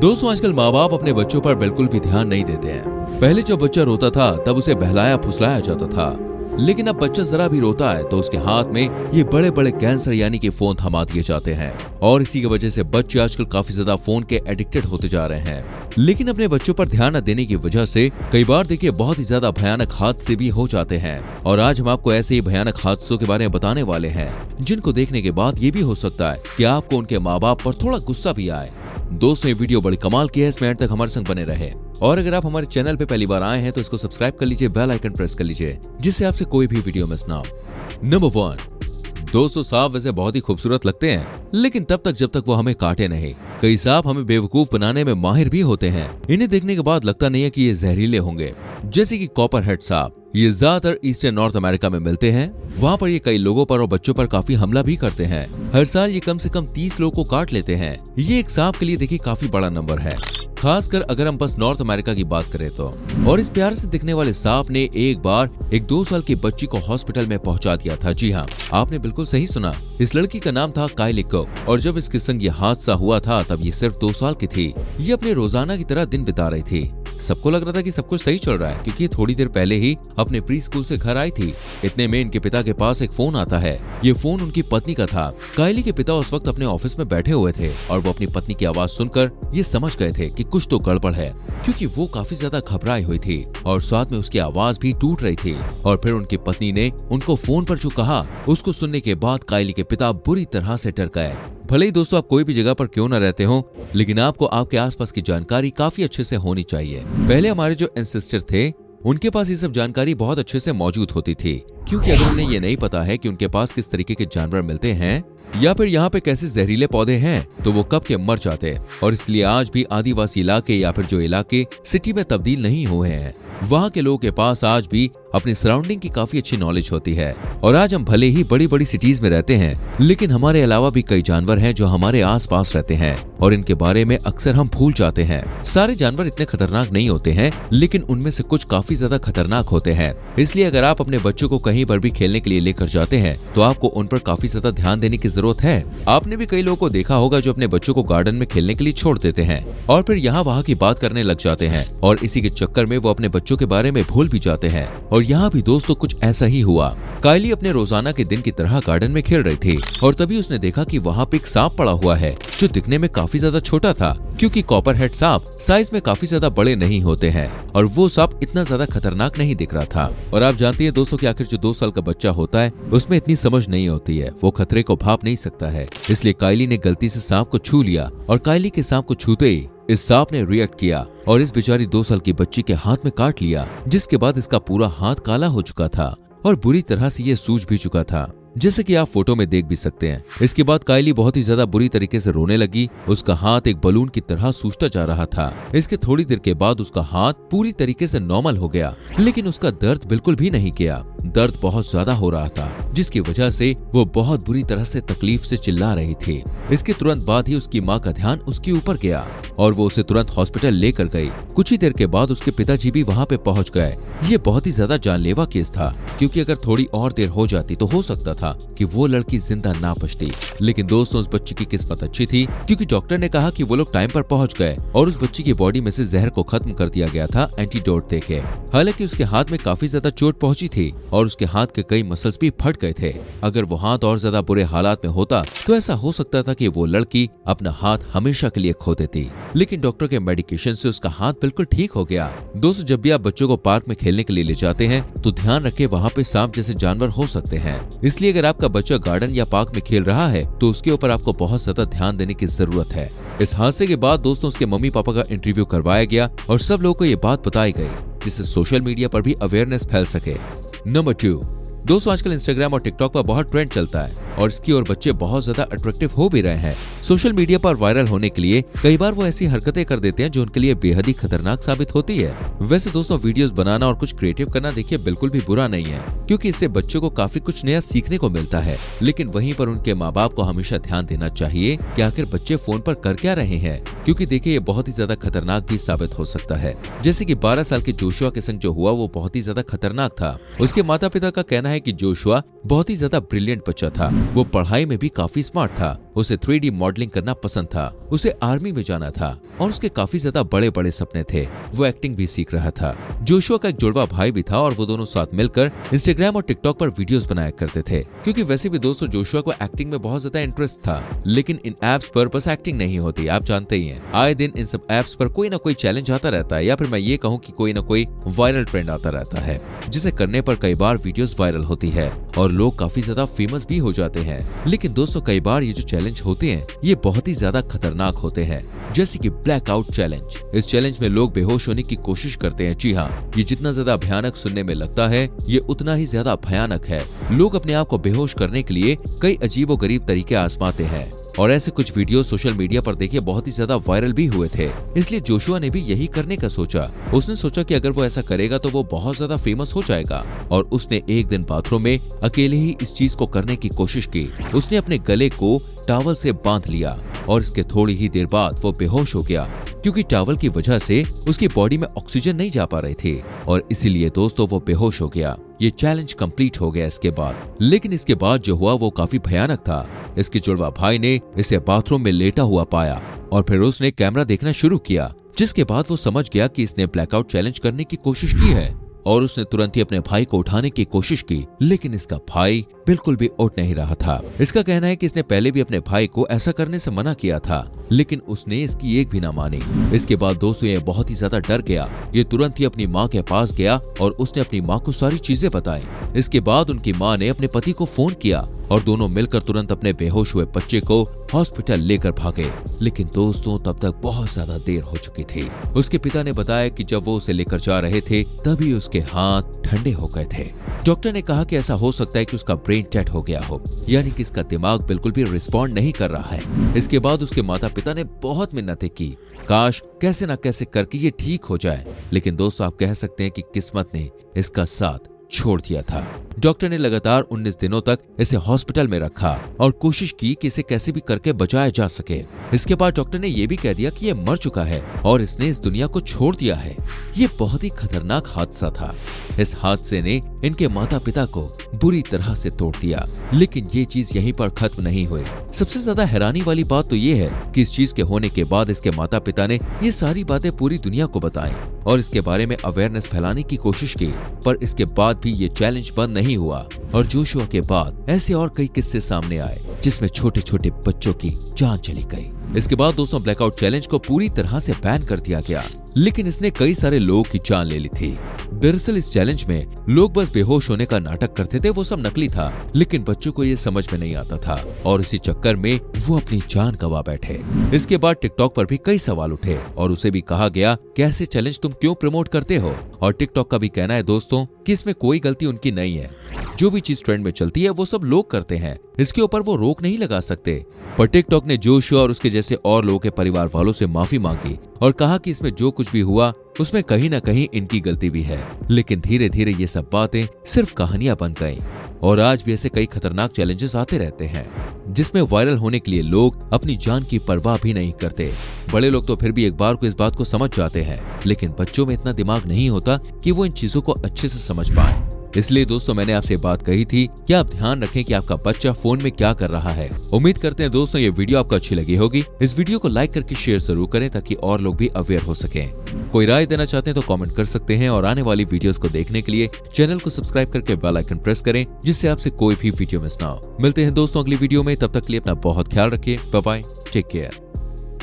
दोस्तों आजकल माँ बाप अपने बच्चों पर बिल्कुल भी ध्यान नहीं देते हैं। पहले जब बच्चा रोता था तब उसे बहलाया फुसलाया जाता था, लेकिन अब बच्चा जरा भी रोता है तो उसके हाथ में ये बड़े बड़े कैंसर यानी कि फोन थमा दिए जाते हैं। और इसी की वजह से बच्चे आजकल काफी ज्यादा फोन के एडिक्टेड होते जा रहे हैं। लेकिन अपने बच्चों पर ध्यान न देने की वजह से कई बार देखिए बहुत ही ज्यादा भयानक हादसे भी हो जाते हैं। और आज हम आपको ऐसे ही भयानक हादसों के बारे में बताने वाले हैं, जिनको देखने के बाद ये भी हो सकता है कि आपको उनके माँ बाप पर थोड़ा गुस्सा भी आए। दोस्तों ये वीडियो बड़ी कमाल की है, इसमें एंड तक हमारे संग बने रहे। और अगर आप हमारे चैनल पे पहली बार आए हैं तो इसको सब्सक्राइब कर लीजिए, बेल आइकन प्रेस कर लीजिए, जिससे आपसे कोई भी वीडियो मिस ना हो। नंबर 1, दोस्तों सांप वैसे बहुत ही खूबसूरत लगते हैं, लेकिन तब तक जब तक वो हमें काटे नहीं। कई सांप हमें बेवकूफ बनाने में माहिर भी होते हैं। इन्हें देखने के बाद लगता नहीं है कि ये जहरीले होंगे, जैसे कि कॉपरहेड सांप। ये ज्यादातर ईस्टर्न नॉर्थ अमेरिका में मिलते हैं। वहाँ पर ये कई लोगों पर और बच्चों पर काफी हमला भी करते हैं। हर साल ये कम से कम 30 लोगों को काट लेते हैं। ये एक सांप के लिए देखिए काफी बड़ा नंबर है, खासकर अगर हम बस नॉर्थ अमेरिका की बात करें तो। और इस प्यार से दिखने वाले सांप ने एक बार एक 2 साल की बच्ची को हॉस्पिटल में पहुंचा दिया था। जी हाँ, आपने बिल्कुल सही सुना। इस लड़की का नाम था काइली कुक, और जब इसके संग ये हादसा हुआ था तब ये सिर्फ 2 साल की थी। ये अपने रोजाना की तरह दिन बिता रही थी। सबको लग रहा था कि सब कुछ सही चल रहा है, क्योंकि थोड़ी देर पहले ही अपने प्री स्कूल से घर आई थी। इतने में इनके पिता के पास एक फोन आता है। ये फोन उनकी पत्नी का था। काइली के पिता उस वक्त अपने ऑफिस में बैठे हुए थे और वो अपनी पत्नी की आवाज सुनकर ये समझ गए थे कि कुछ तो गड़बड़ है, क्योंकि वो काफी ज्यादा घबराई हुई थी और साथ में उसकी आवाज भी टूट रही थी। और फिर उनकी पत्नी ने उनको फोन पर जो कहा, उसको सुनने के बाद काइली के पिता बुरी तरह से डर गए। भले ही दोस्तों आप कोई भी जगह पर क्यों न रहते हो, लेकिन आपको आपके आसपास की जानकारी काफी अच्छे से होनी चाहिए। पहले हमारे जो एंसेस्टर थे उनके पास ये सब जानकारी बहुत अच्छे से मौजूद होती थी, क्योंकि अगर उन्हें ये नहीं पता है कि उनके पास किस तरीके के जानवर मिलते हैं या फिर यहाँ पे कैसे जहरीले पौधे हैं, तो वो कब के मर जाते। और इसलिए आज भी आदिवासी इलाके या फिर जो इलाके सिटी में तब्दील नहीं हुए हैं, वहाँ के लोगों के पास आज भी अपनी सराउंडिंग की काफी अच्छी नॉलेज होती है। और आज हम भले ही बड़ी बड़ी सिटीज में रहते हैं, लेकिन हमारे अलावा भी कई जानवर हैं जो हमारे आसपास रहते हैं और इनके बारे में अक्सर हम भूल जाते हैं। सारे जानवर इतने खतरनाक नहीं होते हैं, लेकिन उनमें से कुछ काफी ज्यादा खतरनाक होते हैं। इसलिए अगर आप अपने बच्चों को कहीं पर भी खेलने के लिए लेकर जाते हैं तो आपको उन पर काफी ज्यादा ध्यान देने की जरूरत है। आपने भी कई लोगों को देखा होगा जो अपने बच्चों को गार्डन में खेलने के लिए छोड़ देते हैं और फिर यहाँ वहाँ की बात करने लग जाते हैं, और इसी के चक्कर में वो अपने बच्चों के बारे में भूल भी जाते हैं। और यहाँ भी दोस्तों कुछ ऐसा ही हुआ। काइली अपने रोजाना के दिन की तरह गार्डन में खेल रही थी और तभी उसने देखा कि वहाँ पे एक सांप पड़ा हुआ है, जो दिखने में काफी ज्यादा छोटा था, क्योंकि कॉपरहेड सांप साइज में काफी ज्यादा बड़े नहीं होते हैं। और वो सांप इतना ज्यादा खतरनाक नहीं दिख रहा था। और आप जानती है दोस्तों कि आखिर जो 2 साल का बच्चा होता है उसमें इतनी समझ नहीं होती है, वो खतरे को भाप नहीं सकता है। इसलिए काइली ने गलती से सांप को छू लिया और काइली के सांप को छूते ही इस सांप ने रिएक्ट किया और इस बेचारी 2 साल की बच्ची के हाथ में काट लिया, जिसके बाद इसका पूरा हाथ काला हो चुका था और बुरी तरह से ये सूज भी चुका था, जैसे कि आप फोटो में देख भी सकते हैं। इसके बाद काइली बहुत ही ज्यादा बुरी तरीके से रोने लगी। उसका हाथ एक बलून की तरह सूजता जा रहा था। इसके थोड़ी देर के बाद उसका हाथ पूरी तरीके से नॉर्मल हो गया, लेकिन उसका दर्द बिल्कुल भी नहीं किया। दर्द बहुत ज्यादा हो रहा था, जिसकी वजह से वो बहुत बुरी तरह से तकलीफ से चिल्ला रही थी। इसके तुरंत बाद ही उसकी माँ का ध्यान उसके ऊपर गया और वो उसे तुरंत हॉस्पिटल लेकर गई। कुछ ही देर के बाद उसके पिताजी भी वहाँ पे पहुँच गए। ये बहुत ही ज्यादा जानलेवा केस था, क्योंकि अगर थोड़ी और देर हो जाती तो हो सकता था कि वो लड़की जिंदा ना बचती। लेकिन दोस्तों उस बच्ची की किस्मत अच्छी थी, क्योंकि डॉक्टर ने कहा कि वो लोग टाइम पर पहुंच गए और उस बच्ची की बॉडी में से जहर को खत्म कर दिया गया था एंटीडोट देके। हालांकि उसके हाथ में काफी ज्यादा चोट पहुंची थी और उसके हाथ के कई मसल्स भी फट गए थे। अगर वो हाथ और ज्यादा बुरे हालात में होता तो ऐसा हो सकता था कि वो लड़की अपना हाथ हमेशा के लिए खो देती, लेकिन डॉक्टर के मेडिकेशन से उसका हाथ बिल्कुल ठीक हो गया। दोस्तों जब भी आप बच्चों को पार्क में खेलने के लिए ले जाते हैं तो ध्यान रखें, वहाँ पे सांप जैसे जानवर हो सकते हैं। इसलिए अगर आपका बच्चा गार्डन या पार्क में खेल रहा है तो उसके ऊपर आपको बहुत ज्यादा ध्यान देने की जरूरत है। इस हादसे के बाद दोस्तों उसके मम्मी पापा का इंटरव्यू करवाया गया और सब लोगों को ये बात बताई गई, जिससे सोशल मीडिया पर भी अवेयरनेस फैल सके। नंबर 2, दोस्तों आजकल इंस्टाग्राम और टिकटॉक पर बहुत ट्रेंड चलता है और इसकी ओर बच्चे बहुत ज्यादा अट्रैक्टिव हो भी रहे हैं। सोशल मीडिया पर वायरल होने के लिए कई बार वो ऐसी हरकतें कर देते हैं जो उनके लिए बेहद ही खतरनाक साबित होती है। वैसे दोस्तों वीडियोस बनाना और कुछ क्रिएटिव करना देखिए बिल्कुल भी बुरा नहीं है, क्योंकि इससे बच्चों को काफी कुछ नया सीखने को मिलता है। लेकिन वहीं पर उनके माँ बाप को हमेशा ध्यान देना चाहिए कि आखिर बच्चे फोन पर कर क्या रहे हैं, क्योंकि देखिए ये बहुत ही ज्यादा खतरनाक भी साबित हो सकता है। जैसे कि 12 साल के जोशुआ के संग जो हुआ वो बहुत ही ज्यादा खतरनाक था। उसके माता पिता का कहना है कि जोशुआ बहुत ही ज्यादा ब्रिलियंट बच्चा था। वो पढ़ाई में भी काफी स्मार्ट था उसे 3D मॉडलिंग करना पसंद था, उसे आर्मी में जाना था और उसके काफी ज्यादा बड़े बड़े सपने थे। वो एक्टिंग भी सीख रहा था। जोशुआ का एक जुड़वा भाई भी था और वो दोनों साथ मिलकर इंस्टाग्राम और टिकटॉक पर वीडियोस बनाया करते थे। क्योंकि वैसे भी दोस्तों जोशुआ को एक्टिंग में बहुत ज्यादा इंटरेस्ट था, लेकिन इन एप्स पर बस एक्टिंग नहीं होती, आप जानते ही हैं। आए दिन इन सब एप्स पर कोई ना कोई चैलेंज आता रहता है, या फिर मैं ये कहूँ कि कोई ना कोई वायरल ट्रेंड आता रहता है, जिसे करने पर कई बार वीडियोस वायरल होती है और लोग काफी ज्यादा फेमस भी हो जाते हैं। लेकिन दोस्तों कई बार ये जो चैलेंज होते हैं ये बहुत ही ज्यादा खतरनाक होते हैं, जैसे कि ब्लैकआउट चैलेंज। इस चैलेंज में लोग बेहोश होने की कोशिश करते हैं। जी हाँ, ये जितना ज्यादा भयानक सुनने में लगता है ये उतना ही ज्यादा भयानक है। लोग अपने आप को बेहोश करने के लिए कई अजीबोगरीब तरीके आजमाते हैं और ऐसे कुछ वीडियो सोशल मीडिया पर देखिए बहुत ही ज्यादा वायरल भी हुए थे। इसलिए जोशुआ ने भी यही करने का सोचा। उसने सोचा कि अगर वो ऐसा करेगा तो वो बहुत ज्यादा फेमस हो जाएगा और उसने एक दिन बाथरूम में अकेले ही इस चीज को करने की कोशिश की। उसने अपने गले को टॉवल से बांध लिया और इसके थोड़ी ही देर बाद वो बेहोश हो गया, क्योंकि टॉवल की वजह से उसकी बॉडी में ऑक्सीजन नहीं जा पा रही थी और इसीलिए दोस्तों वो बेहोश हो गया। ये चैलेंज कंप्लीट हो गया इसके बाद। लेकिन इसके बाद जो हुआ वो काफी भयानक था। इसके जुड़वा भाई ने इसे बाथरूम में लेटा हुआ पाया और फिर उसने कैमरा देखना शुरू किया, जिसके बाद वो समझ गया कि इसने ब्लैकआउट चैलेंज करने की कोशिश की है और उसने तुरंत ही अपने भाई को उठाने की कोशिश की, लेकिन इसका भाई बिल्कुल भी उठ नहीं रहा था। इसका कहना है कि इसने पहले भी अपने भाई को ऐसा करने से मना किया था, लेकिन उसने इसकी एक भी ना मानी। इसके बाद दोस्तों ये बहुत ही ज्यादा डर गया। ये तुरंत ही अपनी माँ के पास गया और उसने अपनी माँ को सारी चीजें बताई। इसके बाद उनकी माँ ने अपने पति को फोन किया और दोनों मिलकर तुरंत अपने बेहोश हुए बच्चे को हॉस्पिटल लेकर भागे। लेकिन दोस्तों तब तक बहुत ज्यादा देर हो चुकी थी। उसके पिता ने बताया कि जब वो उसे लेकर जा रहे थे तभी उसके हाथ ठंडे हो गए थे। डॉक्टर ने कहा कि ऐसा हो सकता है कि उसका ब्रेन डेड हो गया हो, यानी कि इसका दिमाग बिल्कुल भी रिस्पॉन्ड नहीं कर रहा है। इसके बाद उसके माता पिता ने बहुत मिन्नतें की, काश कैसे ना कैसे करके ये ठीक हो जाए। लेकिन दोस्तों आप कह सकते हैं कि किस्मत ने इसका साथ छोड़ दिया था। डॉक्टर ने लगातार 19 दिनों तक इसे हॉस्पिटल में रखा और कोशिश की कि इसे कैसे भी करके बचाया जा सके। इसके बाद डॉक्टर ने यह भी कह दिया कि ये मर चुका है और इसने इस दुनिया को छोड़ दिया है। ये बहुत ही खतरनाक हादसा था। इस हादसे ने इनके माता पिता को बुरी तरह से तोड़ दिया। लेकिन ये चीज यहीं पर खत्म नहीं हुई। सबसे ज्यादा हैरानी वाली बात तो ये है कि इस चीज के होने के बाद इसके माता पिता ने ये सारी बातें पूरी दुनिया को बताई और इसके बारे में अवेयरनेस फैलाने की कोशिश की। पर इसके बाद भी ये चैलेंज बंद नहीं हुआ और जोशुआ के बाद ऐसे और कई किस्से सामने आए जिसमें छोटे छोटे बच्चों की जान चली गई। इसके बाद दोस्तों ब्लैकआउट चैलेंज को पूरी तरह से बैन कर दिया गया, लेकिन इसने कई सारे लोगों की जान ले ली थी। दरअसल इस चैलेंज में लोग बस बेहोश होने का नाटक करते थे, वो सब नकली था, लेकिन बच्चों को ये समझ में नहीं आता था और इसी चक्कर में वो अपनी जान गंवा बैठे। इसके बाद टिकटॉक पर भी कई सवाल उठे और उसे भी कहा गया कि ऐसे चैलेंज तुम क्यों प्रमोट करते हो। और टिकटॉक का भी कहना है दोस्तों कि इसमें कोई गलती उनकी नहीं है। जो भी चीज ट्रेंड में चलती है वो सब लोग करते हैं, इसके ऊपर वो रोक नहीं लगा सकते। पर टिकटॉक ने जोशुआ और उसके जैसे और लोगों के परिवार वालों से माफी मांगी और कहा कि इसमें जो कुछ भी हुआ उसमें कहीं ना कहीं इनकी गलती भी है। लेकिन धीरे धीरे ये सब बातें सिर्फ कहानियां बन गईं और आज भी ऐसे कई खतरनाक चैलेंजेस आते रहते हैं जिसमें वायरल होने के लिए लोग अपनी जान की परवाह भी नहीं करते। बड़े लोग तो फिर भी एक बार को इस बात को समझ जाते हैं, लेकिन बच्चों में इतना दिमाग नहीं होता कि वो इन चीजों को अच्छे से समझ पाए। इसलिए दोस्तों मैंने आपसे बात कही थी कि आप ध्यान रखें कि आपका बच्चा फोन में क्या कर रहा है। उम्मीद करते हैं दोस्तों ये वीडियो आपको अच्छी लगी होगी। इस वीडियो को लाइक करके शेयर जरूर करें ताकि और लोग भी अवेयर हो सकें। कोई राय देना चाहते हैं तो कमेंट कर सकते हैं और आने वाली वीडियोस को देखने के लिए चैनल को सब्सक्राइब करके बेल आइकन प्रेस करें, जिससे आपसे कोई भी वीडियो मिस ना हो। मिलते हैं दोस्तों अगली वीडियो में, तब तक के लिए अपना बहुत ख्याल रखिए। Bye bye, take care.